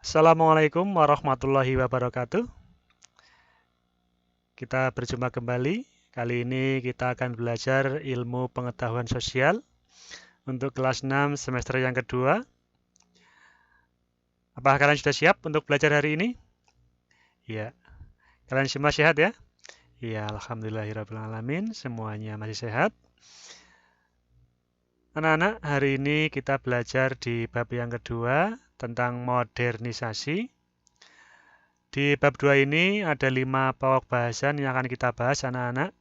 Assalamualaikum warahmatullahi wabarakatuh. Kita berjumpa kembali. Kali ini kita akan belajar ilmu pengetahuan sosial untuk kelas 6 semester yang kedua. Apakah kalian sudah siap untuk belajar hari ini? Ya. Kalian semua sehat ya? Ya, alhamdulillahirrahmanirrahim. Semuanya masih sehat. Anak-anak, hari ini kita belajar di bab yang kedua tentang modernisasi. Di bab 2 ini ada 5 pokok bahasan yang akan kita bahas anak-anak.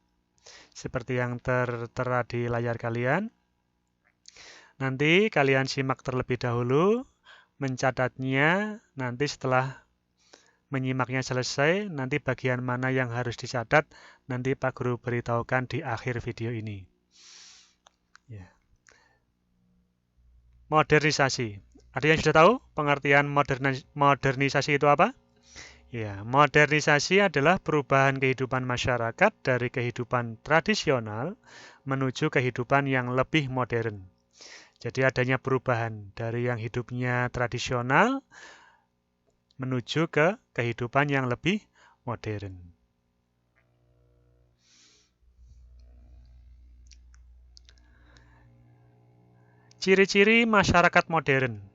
Seperti yang tertera di layar kalian. Nanti kalian simak terlebih dahulu, mencatatnya, nanti setelah menyimaknya selesai, nanti bagian mana yang harus dicatat, nanti Pak Guru beritahukan di akhir video ini. Ya. Modernisasi. Ada yang sudah tahu pengertian modernisasi itu apa? Ya, modernisasi adalah perubahan kehidupan masyarakat dari kehidupan tradisional menuju kehidupan yang lebih modern. Jadi adanya perubahan dari yang hidupnya tradisional menuju ke kehidupan yang lebih modern. Ciri-ciri masyarakat modern.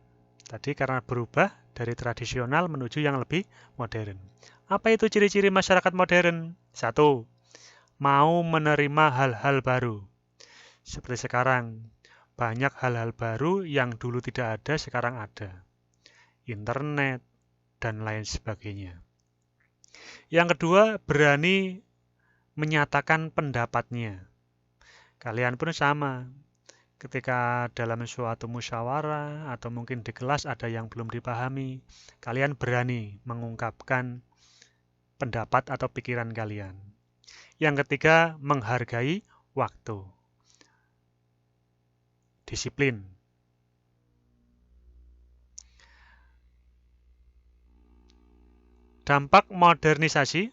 Tadi karena berubah dari tradisional menuju yang lebih modern. Apa itu ciri-ciri masyarakat modern? Satu, mau menerima hal-hal baru. Seperti sekarang, banyak hal-hal baru yang dulu tidak ada, sekarang ada. Internet, dan lain sebagainya. Yang kedua, berani menyatakan pendapatnya. Kalian pun sama. Ketika dalam suatu musyawarah atau mungkin di kelas ada yang belum dipahami, kalian berani mengungkapkan pendapat atau pikiran kalian. Yang ketiga, menghargai waktu. Disiplin. Dampak modernisasi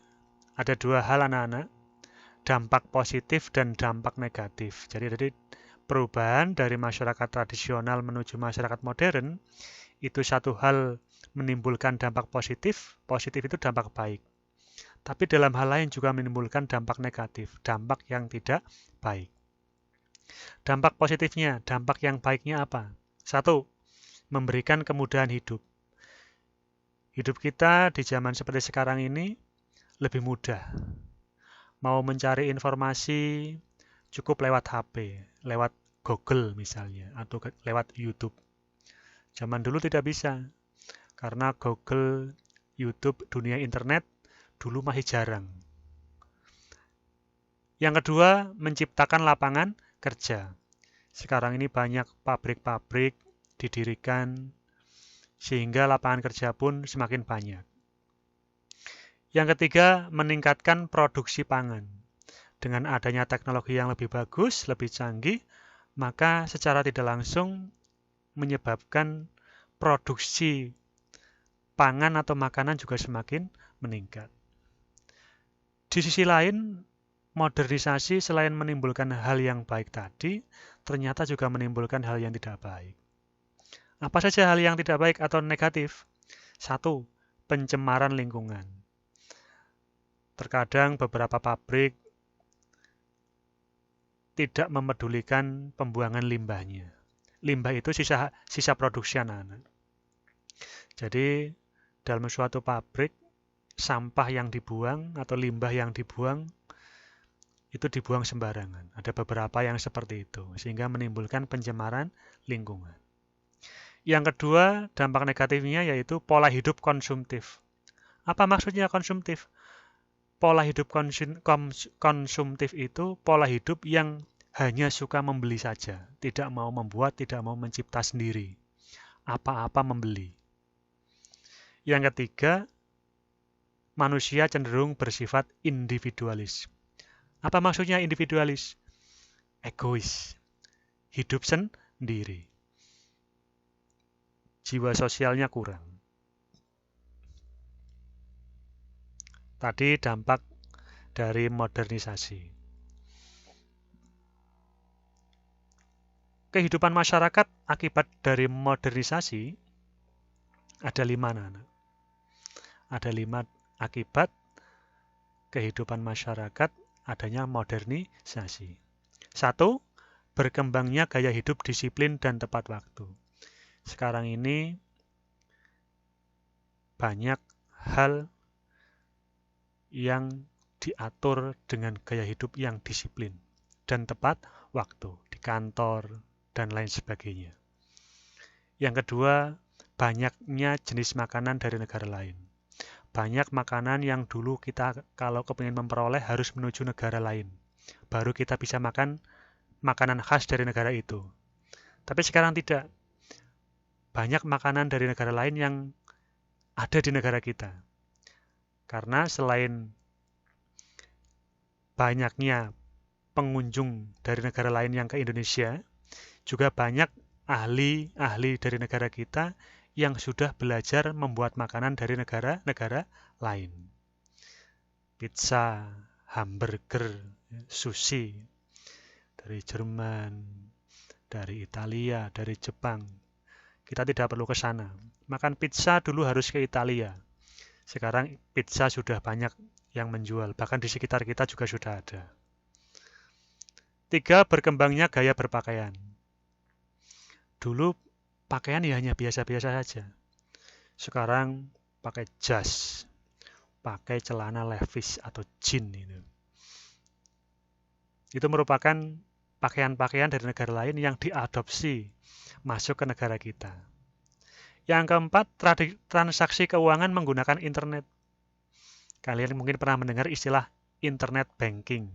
ada dua hal anak-anak. Dampak positif dan dampak negatif. Jadi perubahan dari masyarakat tradisional menuju masyarakat modern itu satu hal menimbulkan dampak positif, positif itu dampak baik. Tapi dalam hal lain juga menimbulkan dampak negatif, dampak yang tidak baik. Dampak positifnya, dampak yang baiknya apa? Satu, memberikan kemudahan hidup. Hidup kita di zaman seperti sekarang ini lebih mudah. Mau mencari informasi cukup lewat HP, lewat Google misalnya, atau lewat YouTube. Zaman dulu tidak bisa, karena Google, YouTube, dunia internet dulu masih jarang. Yang kedua, menciptakan lapangan kerja. Sekarang ini banyak pabrik-pabrik didirikan, sehingga lapangan kerja pun semakin banyak. Yang ketiga, meningkatkan produksi pangan. Dengan adanya teknologi yang lebih bagus, lebih canggih, maka secara tidak langsung menyebabkan produksi pangan atau makanan juga semakin meningkat. Di sisi lain, modernisasi selain menimbulkan hal yang baik tadi, ternyata juga menimbulkan hal yang tidak baik. Apa saja hal yang tidak baik atau negatif? Satu, pencemaran lingkungan. Terkadang beberapa pabrik tidak memedulikan pembuangan limbahnya. Limbah itu sisa produksi anak-anak. Jadi dalam suatu pabrik, sampah yang dibuang atau limbah yang dibuang itu dibuang sembarangan. Ada beberapa yang seperti itu, sehingga menimbulkan pencemaran lingkungan. Yang kedua, dampak negatifnya yaitu pola hidup konsumtif. Apa maksudnya konsumtif? Pola hidup konsumtif itu pola hidup yang hanya suka membeli saja, tidak mau membuat, tidak mau mencipta sendiri. Apa-apa membeli. Yang ketiga, manusia cenderung bersifat individualis. Apa maksudnya individualis? Egois. Hidup sendiri. Jiwa sosialnya kurang. Tadi dampak dari modernisasi. Kehidupan masyarakat akibat dari modernisasi Ada 5 anak. Ada 5 akibat kehidupan masyarakat adanya modernisasi. 1. Berkembangnya gaya hidup disiplin dan tepat waktu. Sekarang ini banyak hal yang diatur dengan gaya hidup yang disiplin dan tepat waktu di kantor dan lain sebagainya. Yang kedua, banyaknya jenis makanan dari negara lain. Banyak makanan yang dulu kita kalau kepingin memperoleh harus menuju negara lain. Baru kita bisa makan makanan khas dari negara itu. Tapi sekarang tidak. Banyak makanan dari negara lain yang ada di negara kita. Karena selain banyaknya pengunjung dari negara lain yang ke Indonesia, juga banyak ahli-ahli dari negara kita yang sudah belajar membuat makanan dari negara-negara lain. Pizza, hamburger, sushi, dari Jerman, dari Italia, dari Jepang. Kita tidak perlu ke sana. Makan pizza dulu harus ke Italia. Sekarang pizza sudah banyak yang menjual, bahkan di sekitar kita juga sudah ada. 3. Berkembangnya gaya berpakaian. Dulu pakaian ya hanya biasa-biasa saja. Sekarang pakai jas, pakai celana levis atau jean itu. Itu merupakan pakaian-pakaian dari negara lain yang diadopsi masuk ke negara kita. Yang keempat, transaksi keuangan menggunakan internet. Kalian mungkin pernah mendengar istilah internet banking.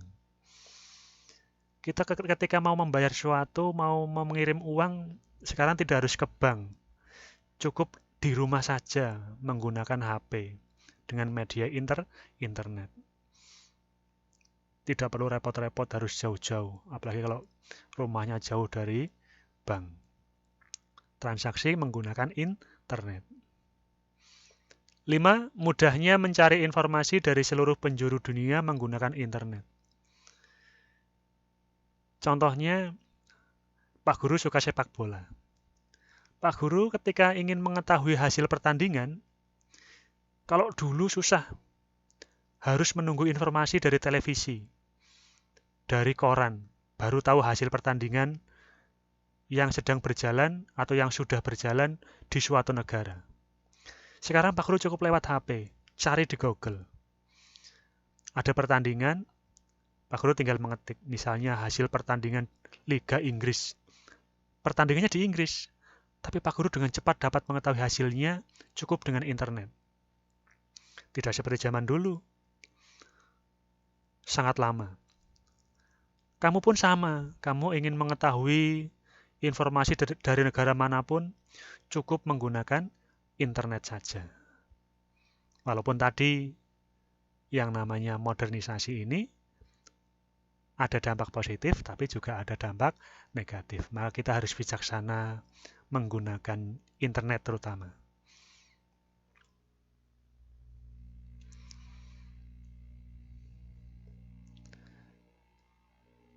Kita ketika mau membayar sesuatu, mau mengirim uang, sekarang tidak harus ke bank. Cukup di rumah saja menggunakan HP dengan media internet. Tidak perlu repot-repot harus jauh-jauh, apalagi kalau rumahnya jauh dari bank. Transaksi menggunakan internet. 5. Mudahnya mencari informasi dari seluruh penjuru dunia menggunakan internet. Contohnya, Pak Guru suka sepak bola. Pak Guru ketika ingin mengetahui hasil pertandingan, kalau dulu susah, harus menunggu informasi dari televisi, dari koran, baru tahu hasil pertandingan yang sedang berjalan atau yang sudah berjalan di suatu negara. Sekarang Pak Guru cukup lewat HP, cari di Google. Ada pertandingan, Pak Guru tinggal mengetik, misalnya hasil pertandingan Liga Inggris. Pertandingannya di Inggris, tapi Pak Guru dengan cepat dapat mengetahui hasilnya cukup dengan internet. Tidak seperti zaman dulu. Sangat lama. Kamu pun sama, kamu ingin mengetahui informasi dari negara manapun, cukup menggunakan internet saja. Walaupun tadi yang namanya modernisasi ini ada dampak positif, tapi juga ada dampak negatif. Maka kita harus bijaksana menggunakan internet terutama.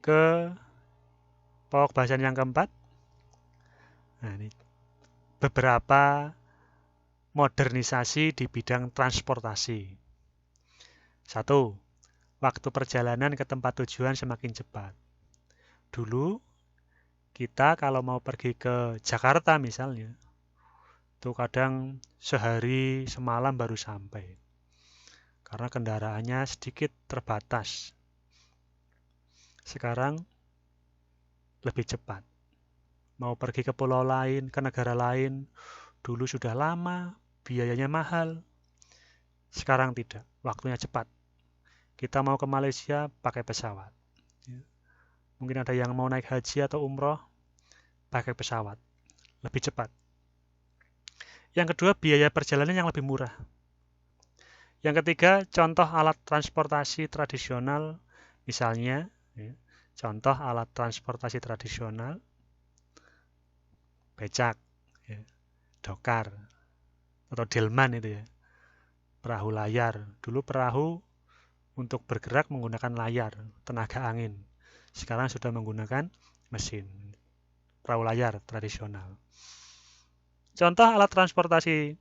Ke pokok bahasan yang keempat. Nah, ini beberapa modernisasi di bidang transportasi. 1. Waktu perjalanan ke tempat tujuan semakin cepat. Dulu, kita kalau mau pergi ke Jakarta misalnya, itu kadang sehari semalam baru sampai. Karena kendaraannya sedikit terbatas. Sekarang lebih cepat. Mau pergi ke pulau lain, ke negara lain, dulu sudah lama, biayanya mahal. Sekarang tidak, waktunya cepat. Kita mau ke Malaysia pakai pesawat. Mungkin ada yang mau naik haji atau umroh pakai pesawat. Lebih cepat. Yang kedua, biaya perjalanan yang lebih murah. Yang ketiga, contoh alat transportasi tradisional. Misalnya, contoh alat transportasi tradisional, becak, dokar, atau delman itu ya. Perahu layar. Dulu perahu untuk bergerak menggunakan layar, tenaga angin. Sekarang sudah menggunakan mesin. Perahu layar tradisional. Contoh alat transportasi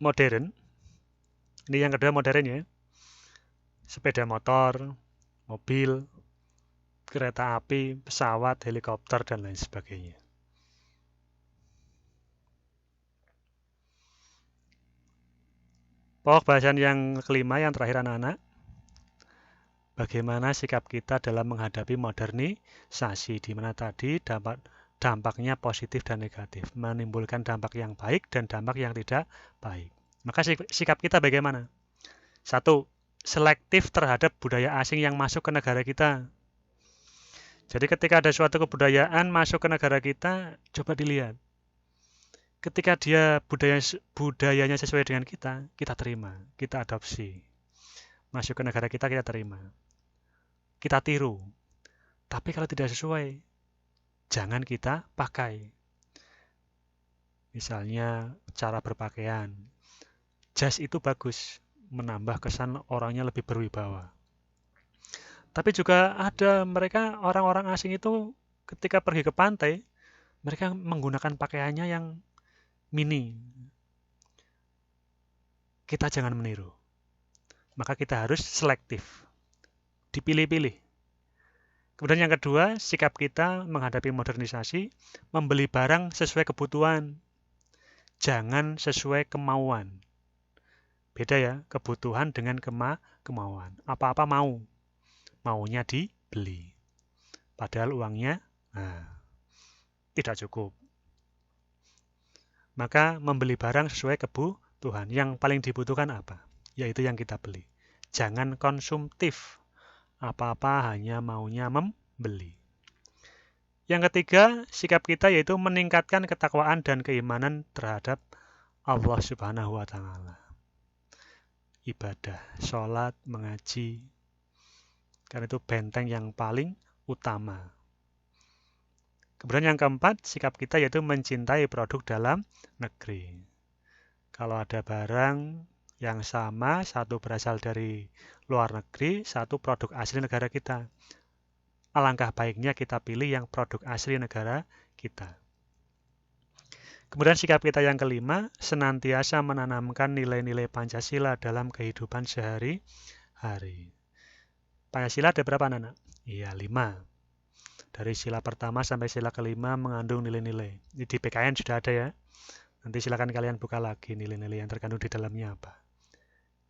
modern. Ini yang kedua modern ya. Sepeda motor, mobil, kereta api, pesawat, helikopter, dan lain sebagainya. Pokok bahasan yang kelima, yang terakhir anak-anak. Bagaimana sikap kita dalam menghadapi modernisasi, di mana tadi dampaknya positif dan negatif, menimbulkan dampak yang baik dan dampak yang tidak baik. Maka sikap kita bagaimana? 1. Selektif terhadap budaya asing yang masuk ke negara kita. Jadi ketika ada suatu kebudayaan masuk ke negara kita, coba dilihat. Ketika dia budayanya sesuai dengan kita terima, kita adopsi. Masuk ke negara kita terima. Kita tiru. Tapi kalau tidak sesuai, jangan kita pakai. Misalnya cara berpakaian. Jas itu bagus, menambah kesan orangnya lebih berwibawa. Tapi juga ada mereka, orang-orang asing itu ketika pergi ke pantai, mereka menggunakan pakaiannya yang mini. Kita jangan meniru. Maka kita harus selektif. Dipilih-pilih. Kemudian yang kedua, sikap kita menghadapi modernisasi, membeli barang sesuai kebutuhan. Jangan sesuai kemauan. Beda ya, kebutuhan dengan kemauan. Apa-apa mau. Maunya dibeli. Padahal uangnya tidak cukup. Maka membeli barang sesuai kebutuhan. Yang paling dibutuhkan apa? Yaitu yang kita beli. Jangan konsumtif. Apa-apa hanya maunya membeli. Yang ketiga, sikap kita yaitu meningkatkan ketakwaan dan keimanan terhadap Allah Subhanahu wa Ta'ala. Ibadah, sholat, mengaji. Karena itu benteng yang paling utama. Kemudian yang keempat, sikap kita yaitu mencintai produk dalam negeri. Kalau ada barang yang sama, satu berasal dari luar negeri, satu produk asli negara kita. Alangkah baiknya kita pilih yang produk asli negara kita. Kemudian sikap kita yang kelima, senantiasa menanamkan nilai-nilai Pancasila dalam kehidupan sehari-hari. Pancasila ada berapa anak? Iya, 5. Dari sila pertama sampai sila kelima mengandung nilai-nilai. Ini di PKN sudah ada ya. Nanti silakan kalian buka lagi nilai-nilai yang terkandung di dalamnya apa.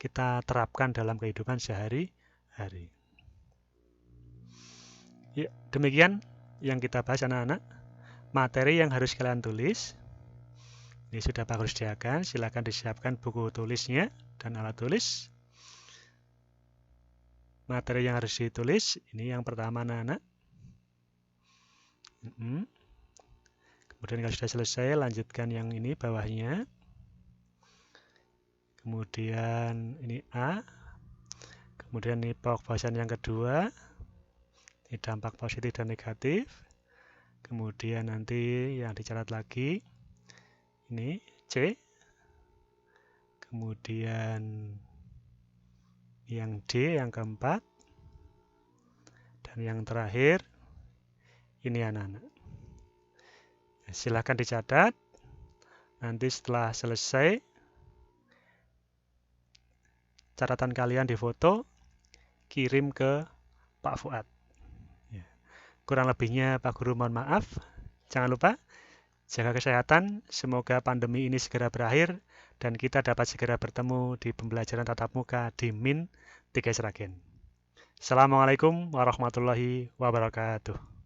Kita terapkan dalam kehidupan sehari-hari. Ya, demikian yang kita bahas anak-anak. Materi yang harus kalian tulis. Ini sudah Pak Guru sediakan. Silakan disiapkan buku tulisnya dan alat tulis. Materi yang harus ditulis. Ini yang pertama anak-anak. Kemudian kalau sudah selesai, lanjutkan yang ini bawahnya. Kemudian ini A. Kemudian ini pokok bahasan yang kedua. Ini dampak positif dan negatif. Kemudian nanti yang dicatat lagi. Ini C. Kemudian yang D yang keempat. Dan yang terakhir ini anak-anak. Silahkan dicatat. Nanti setelah selesai, catatan kalian difoto, kirim ke Pak Fuad. Ya. Kurang lebihnya Pak Guru mohon maaf. Jangan lupa jaga kesehatan. Semoga pandemi ini segera berakhir dan kita dapat segera bertemu di pembelajaran tatap muka di Min 3 Sragen. Assalamualaikum warahmatullahi wabarakatuh.